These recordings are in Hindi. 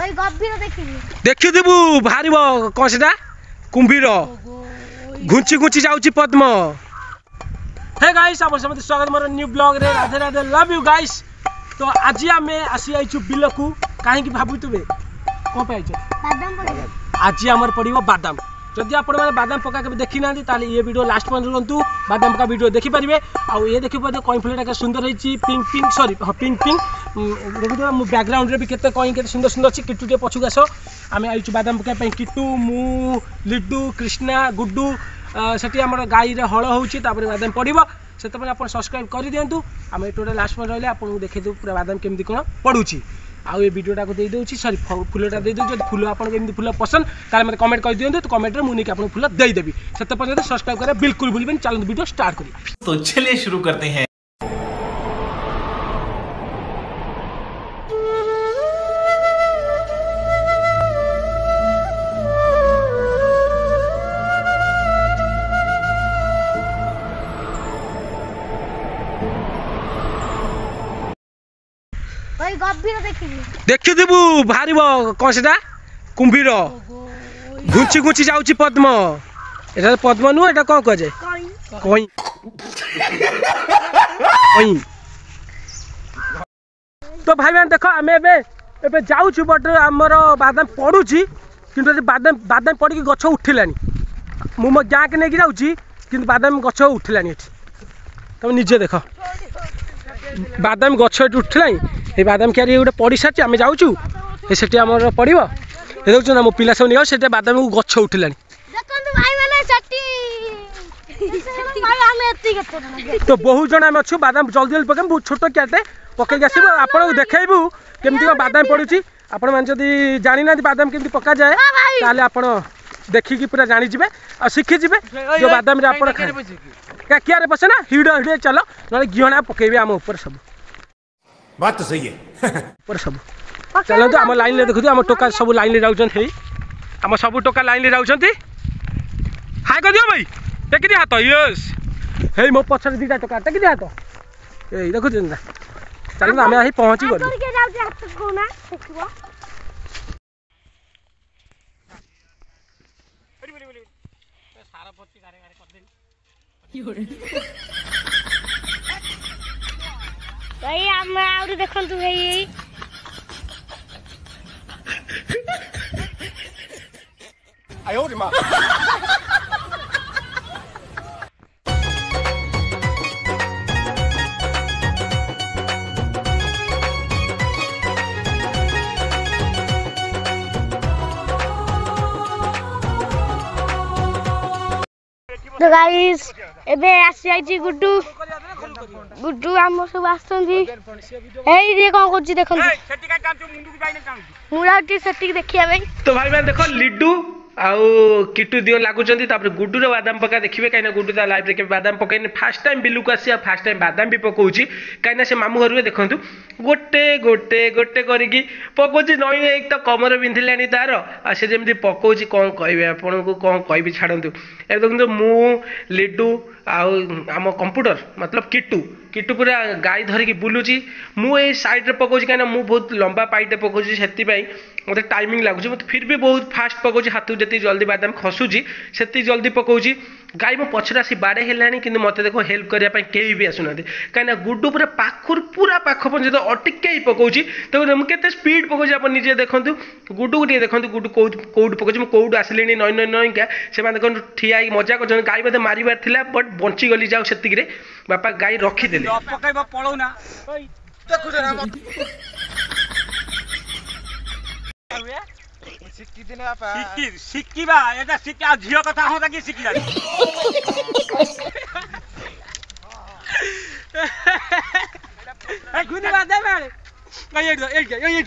ওই গভীর দেখিবি ଦେଖିଥିବୁ ବାହାରିବ କ'ଣ ସେଟା କୁମ୍ଭୀର ଘୁଞ୍ଚି ଘୁଞ୍ଚି ଯାଉଛି ପଦ୍ମ। हे गाइस आप समस्त स्वागत मोर न्यू ब्लॉग रे Radhe Radhe love you guys. तो आज आमे आसी आइछु बिल को काहे की भाबुतबे को पे आइछु बादाम पका आज हमर पड़िबो बादाम। जदि आपण माने बादाम पका के देखि नांदी ताले ये वीडियो लास्ट पर रहंतु बादाम पका वीडियो देखि परिबे। आ ये देखि पदे कॉइन फ्लेटा के सुंदर होईची pink pink sorry pink pink देखु मु बैकग्राउंड रे भी केते कॉइन केते सुंदर सुंदर छी। किट्टू के पछु गासो आमे आइछु बादाम पका पे किट्टू मु लिड्डू कृष्णा गुड्डू सेठी हमर गाई रे हळ होउची तापर बादाम पड़िबो सेते पर आपण सब्सक्राइब कर दियंतु। आमे टोटल लास्ट पर रहले आपण देखि दउ पूरा बादाम केमदी कोन पडुची। आ ये वीडियोटा को दे दउची सॉरी फुलटा दे दउ। जदि फुल आपण केमदी फुल पसंद ताले मते कमेंट कर दियंतु। तो कमेंट रे मु नेकी आपण फुल देई देबी। सेते पर सब्सक्राइब करे बिल्कुल भूलबेन। चलो वीडियो स्टार्ट करी। तो चलिए शुरू करते हैं। ওই গভীর দেখিবি ଦେଖିଥିବୁ ବାହାରିବ କ'ଣ ସେଟା କୁମ୍ଭୀର ଘୁଞ୍ଚି ଘୁଞ୍ଚି ଯାଉଛି ପଦ୍ମ। ଏଟା ପଦ୍ମ ନୁହଁ ଏଟା କ'ଣ କୁହାଯାଏ କଇଁ କଇଁ। तो भाई मैंने देख आम ए जाऊँ बट आमर बादाम पड़ुची कि बादाम बादाम पड़ी गछ उठिलानी मु मो गाँ के लेकिन जाऊँगी कि बादाम गछ उठिलानी ये तुम निजे देख बादाम गछ ये उठिला ये बादाम क्यारी गोटे पड़ सारी आम जाऊँ से आम पड़ो ये देखो ना मो पिला सब नहीं से बादाम गछ उठिलानी। तो बहुत जन आम अच्छु बादाम जल्दी जल्दी पकेम बहुत छोट क्याटे पकई आसबू आपको देखू केमती बादाम पड़ुची। आपण मैंने जब जानी ना बादाम केमती पका जाए ताले आपण देखिकी पूरा जानीजे और शिखीजे जो बादाम क्या बसे ना हिड़ हिड़े चलो ना गिहना पकेबे आम ऊपर सब बात तो सही है ऊपर सब चलते आम लाइन में देखु आम टोका सब लाइन में जाऊँ आम सब टोका लाइन में जाऊँ। हाय कर दियो भाई टेक दिया हाथ यस हे मो पछर दीटा टोका टेक दिया हाथ ए देखु चलो आम आई पहुँची गलु। भाई हम आउरी देखंतु भाई आयो रे मां तो गाइस एबे आसी आइची गुड्डू गुड्डू हम सब आसंदी एई रे कोन करछि देखन सेटी का काम मुंडू की बाइने काम मुराटी सेटी देखिया भाई। तो भाई मैं देखो लिड्डू आउ किट्टू दियो लागुचंती तापर गुड्डू रे बादाम पका देखिबे काइना गुड्डू ता लाइव रे के बादाम पकाइने फर्स्ट टाइम बिल्लू को आसी फर्स्ट टाइम बादाम भी पकाउची काइना से मामू घर देखंतु गोटे गोटे गोटे करिकी पकाउची नई एक तो कमर बिंधिलानी तार आ से जेमती पकाउची कोन कहबे आपन को कोन कहबी छाडंतु ए देखंतु मु लिड्डू आउ आम कंप्यूटर मतलब किट्टू किट्टू पूरा गाई धरिकी बुलूची मु ए साइड रे पकाउची काइना मु बहुत लंबा पाइटे पकाउची सेति पई मते टाइमिंग लागुची मते फिर भी बहुत फास्ट पकाउची हाथू जति जल्दी बादाम खसुची सेति जल्दी पकाउची गाई मो पछरा सी बाडे हेलानी किंतु मते देखो हेल्प करिया पई केही भी आसुनाते काइना गुड्डू पूरा पाखुर पूरा पाख पन जतो अटिके ही पकाउची तो हम केते स्पीड पकाउची अपन निजे देखंतु गुड्डू गुटी देखंतु गुड्डू कोड पकाउची मो कोड आसलेनी नय नय का से माने देखंतु ठिया मजा करछन गाई मते मारिबार थिला बट बंची गली जाऊ सेतिक रे बापा गाई रखी देले पकाइबा पळौ ना देखु रे सिक्की दिने बापा सिक्कीबा एटा सिक्का झियो कथा होता कि सिक्की जानी ए गुनी बात दे मेरे ये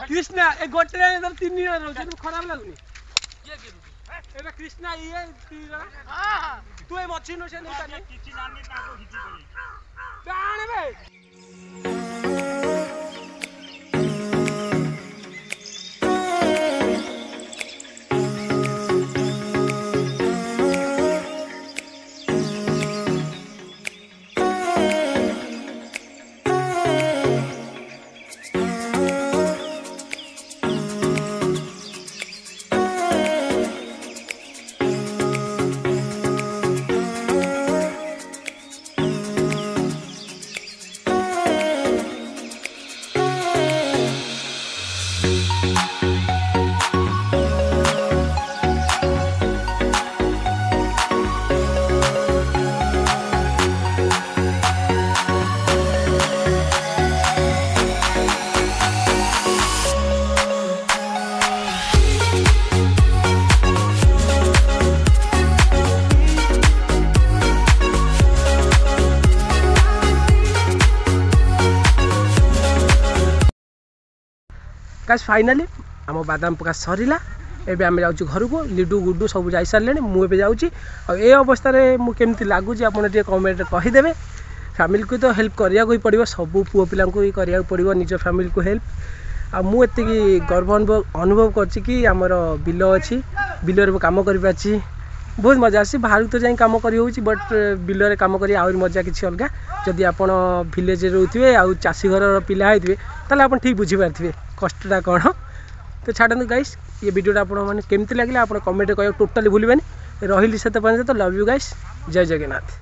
कृष्णा ए गोटे अंदर तीन दिन रहछ खराब लागुनी एबे कृष्णा ये हां तू ए मछी नो से नहीं ताने किछि जानी ताको खिची पड़ी बाण बे गाइस फाइनाली आम बादाम पका सरिला एबे आम जाऊँ घर को लिडू गुडू सब जाई सारे मुझे जाऊँगी ए अवस्था मुझे लगुच आप कमेंट कहीदेवे फैमिली को तो हेल्प करिया को ही पड़ो सब पुओ पिला को ही करिया पड़ो निज फैमिली को हेल्प आती गर्व अनुभव कर आमर बिल अच्छी बिल कम कर बहुत मजा आसी बाहर तो जाए कम कर बट बिल कम कर मजा किसी अलग जदि आप भिलेज रोथे आ चाषी घर पिला होते ताले आप ठीक बुझीपारे कष्टा कौन तो छाड़ू गाइस ये वीडियो आप केमती लगे आप कमेंट कह टोटाली भूलें रही से तो लव यू गाइस जय जगन्नाथ।